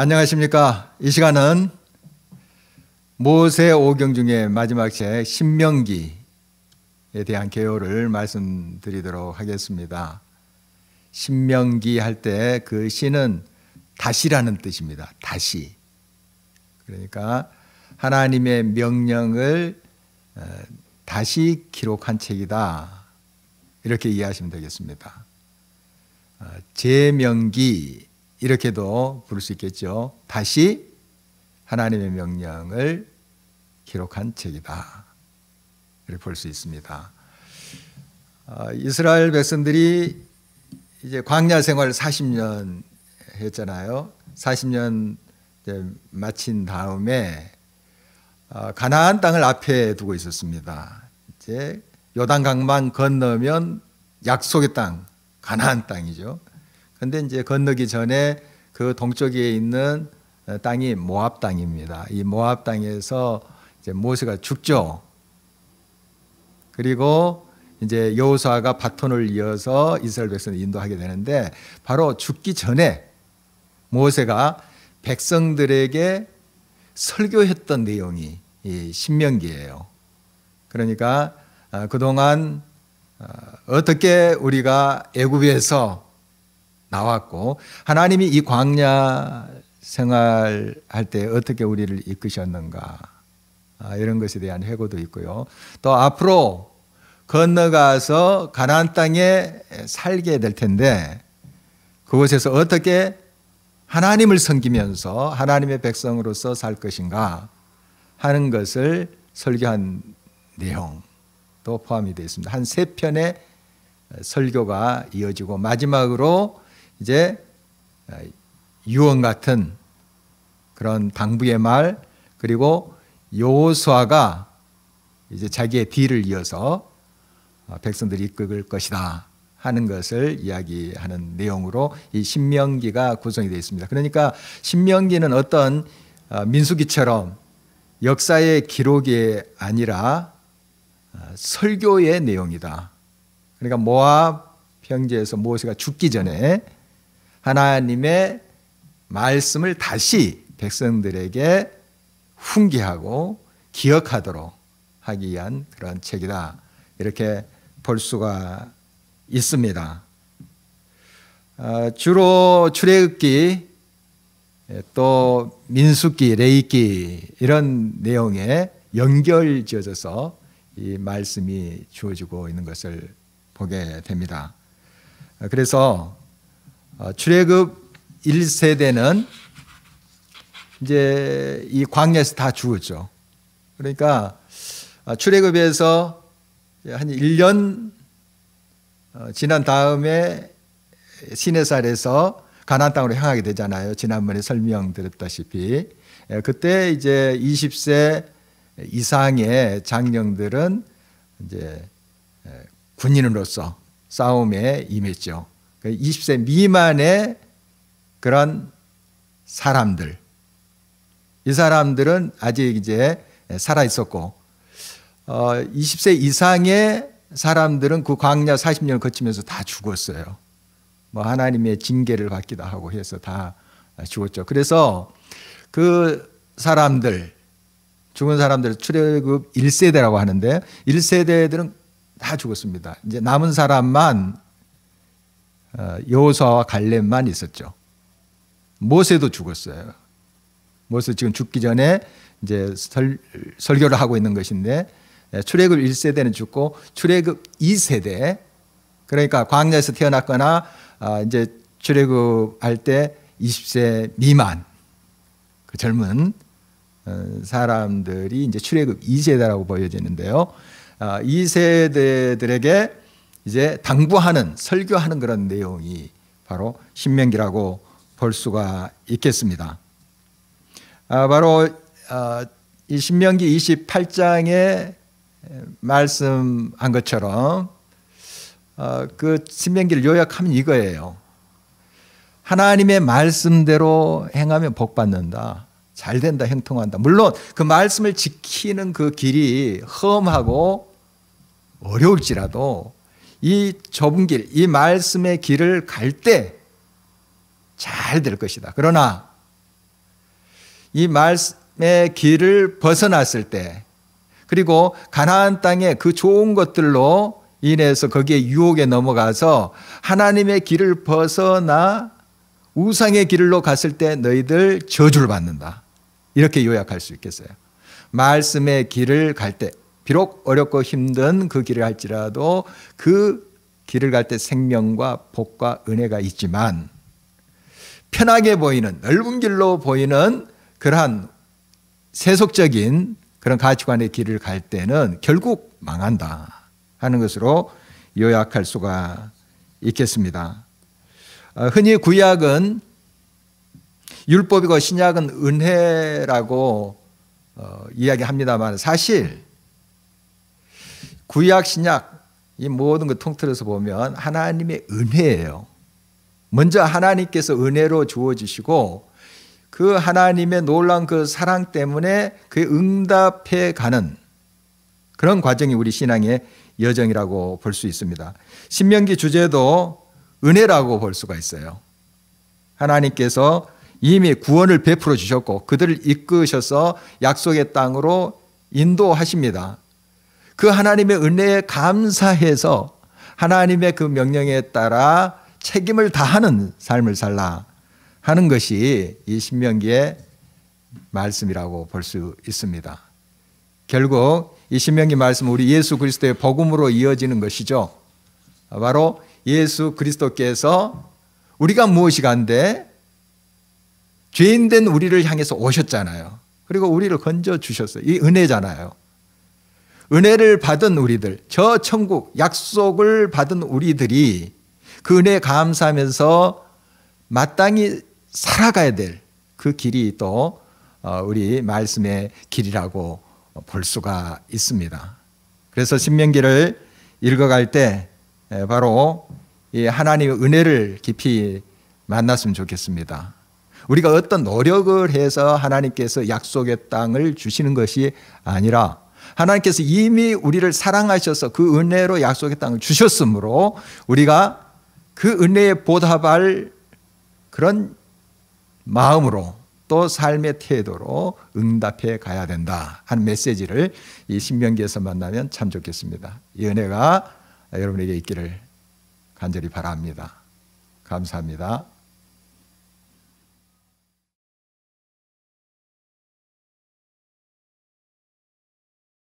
안녕하십니까. 이 시간은 모세 오경 중에 마지막 책 신명기에 대한 개요를 말씀드리도록 하겠습니다. 신명기 할 때 그 시는 다시라는 뜻입니다. 다시. 그러니까 하나님의 명령을 다시 기록한 책이다. 이렇게 이해하시면 되겠습니다. 제명기 이렇게도 부를 수 있겠죠. 다시 하나님의 명령을 기록한 책이다. 이렇게 볼 수 있습니다. 이스라엘 백성들이 이제 광야 생활 40년 했잖아요. 40년 마친 다음에 가나안 땅을 앞에 두고 있었습니다. 이제 요단강만 건너면 약속의 땅, 가나안 땅이죠. 그런데 이제 건너기 전에 그 동쪽에 있는 땅이 모압 땅입니다. 이 모압 땅에서 이제 모세가 죽죠. 그리고 이제 여호수아가 바톤을 이어서 이스라엘 백성을 인도하게 되는데 바로 죽기 전에 모세가 백성들에게 설교했던 내용이 이 신명기예요. 그러니까 그동안 어떻게 우리가 애굽에서 나왔고 하나님이 이 광야 생활할 때 어떻게 우리를 이끄셨는가 이런 것에 대한 회고도 있고요. 또 앞으로 건너가서 가나안 땅에 살게 될 텐데 그곳에서 어떻게 하나님을 섬기면서 하나님의 백성으로서 살 것인가 하는 것을 설교한 내용도 포함이 되어 있습니다. 한 3편의 설교가 이어지고 마지막으로 이제 유언 같은 그런 당부의 말 그리고 여호수아가 이제 자기의 뒤를 이어서 백성들이 이끌 것이다 하는 것을 이야기하는 내용으로 이 신명기가 구성이 되어 있습니다. 그러니까 신명기는 어떤 민수기처럼 역사의 기록이 아니라 설교의 내용이다. 그러니까 모압 평지에서 모세가 죽기 전에 하나님의 말씀을 다시 백성들에게 훈계하고 기억하도록 하기 위한 그런 책이다. 이렇게 볼 수가 있습니다. 주로 출애굽기 또 민수기, 레위기 이런 내용에 연결지어져서 이 말씀이 주어지고 있는 것을 보게 됩니다. 그래서 출애굽 1세대는 이제 이 광야에서 다 죽었죠. 그러니까 출애굽에서 한 1년 지난 다음에 시내살에서 가나안 땅으로 향하게 되잖아요. 지난번에 설명드렸다시피 그때 이제 20세 이상의 장령들은 이제 군인으로서 싸움에 임했죠. 20세 미만의 그런 사람들, 이 사람들은 아직 이제 살아 있었고, 20세 이상의 사람들은 그 광야 40년을 거치면서 다 죽었어요. 뭐 하나님의 징계를 받기도 하고 해서 다 죽었죠. 그래서 그 사람들, 죽은 사람들 출애굽 1세대라고 하는데 1세대들은 다 죽었습니다. 이제 남은 사람만 여호수아와 갈렙만 있었죠. 모세도 죽었어요. 모세 지금 죽기 전에 이제 설교를 하고 있는 것인데 출애굽 1세대는 죽고 출애굽 2세대 그러니까 광야에서 태어났거나 이제 출애굽할 때 20세 미만 그 젊은 사람들이 이제 출애굽 2세대라고 보여지는데요. 2세대들에게 이제 당부하는 설교하는 그런 내용이 바로 신명기라고 볼 수가 있겠습니다. 바로 이 신명기 28장에 말씀한 것처럼 그 신명기를 요약하면 이거예요. 하나님의 말씀대로 행하면 복 받는다. 잘 된다, 형통한다. 물론 그 말씀을 지키는 그 길이 험하고 어려울지라도 이 좁은 길, 이 말씀의 길을 갈 때 잘 될 것이다. 그러나 이 말씀의 길을 벗어났을 때, 그리고 가나안 땅의 그 좋은 것들로 인해서 거기에 유혹에 넘어가서 하나님의 길을 벗어나 우상의 길로 갔을 때 너희들 저주를 받는다. 이렇게 요약할 수 있겠어요. 말씀의 길을 갈 때, 비록 어렵고 힘든 그 길을 할지라도 그 길을 갈 때 생명과 복과 은혜가 있지만, 편하게 보이는 넓은 길로 보이는 그러한 세속적인 그런 가치관의 길을 갈 때는 결국 망한다 하는 것으로 요약할 수가 있겠습니다. 흔히 구약은 율법이고 신약은 은혜라고 이야기합니다만, 사실 구약 신약 이 모든 걸 통틀어서 보면 하나님의 은혜예요. 먼저 하나님께서 은혜로 주어지시고 그 하나님의 놀라운 그 사랑 때문에 그에 응답해 가는 그런 과정이 우리 신앙의 여정이라고 볼 수 있습니다. 신명기 주제도 은혜라고 볼 수가 있어요. 하나님께서 이미 구원을 베풀어 주셨고 그들을 이끄셔서 약속의 땅으로 인도하십니다. 그 하나님의 은혜에 감사해서 하나님의 그 명령에 따라 책임을 다하는 삶을 살라 하는 것이 이 신명기의 말씀이라고 볼 수 있습니다. 결국 이 신명기 말씀은 우리 예수 그리스도의 복음으로 이어지는 것이죠. 바로 예수 그리스도께서 우리가 무엇이 간데 죄인된 우리를 향해서 오셨잖아요. 그리고 우리를 건져 주셨어요. 이 은혜잖아요. 은혜를 받은 우리들, 저 천국 약속을 받은 우리들이 그 은혜에 감사하면서 마땅히 살아가야 될 그 길이 또 우리 말씀의 길이라고 볼 수가 있습니다. 그래서 신명기를 읽어갈 때 바로 이 하나님의 은혜를 깊이 만났으면 좋겠습니다. 우리가 어떤 노력을 해서 하나님께서 약속의 땅을 주시는 것이 아니라 하나님께서 이미 우리를 사랑하셔서 그 은혜로 약속의 땅을 주셨으므로 우리가 그 은혜에 보답할 그런 마음으로 또 삶의 태도로 응답해 가야 된다 하는 메시지를 이 신명기에서 만나면 참 좋겠습니다. 이 은혜가 여러분에게 있기를 간절히 바랍니다. 감사합니다.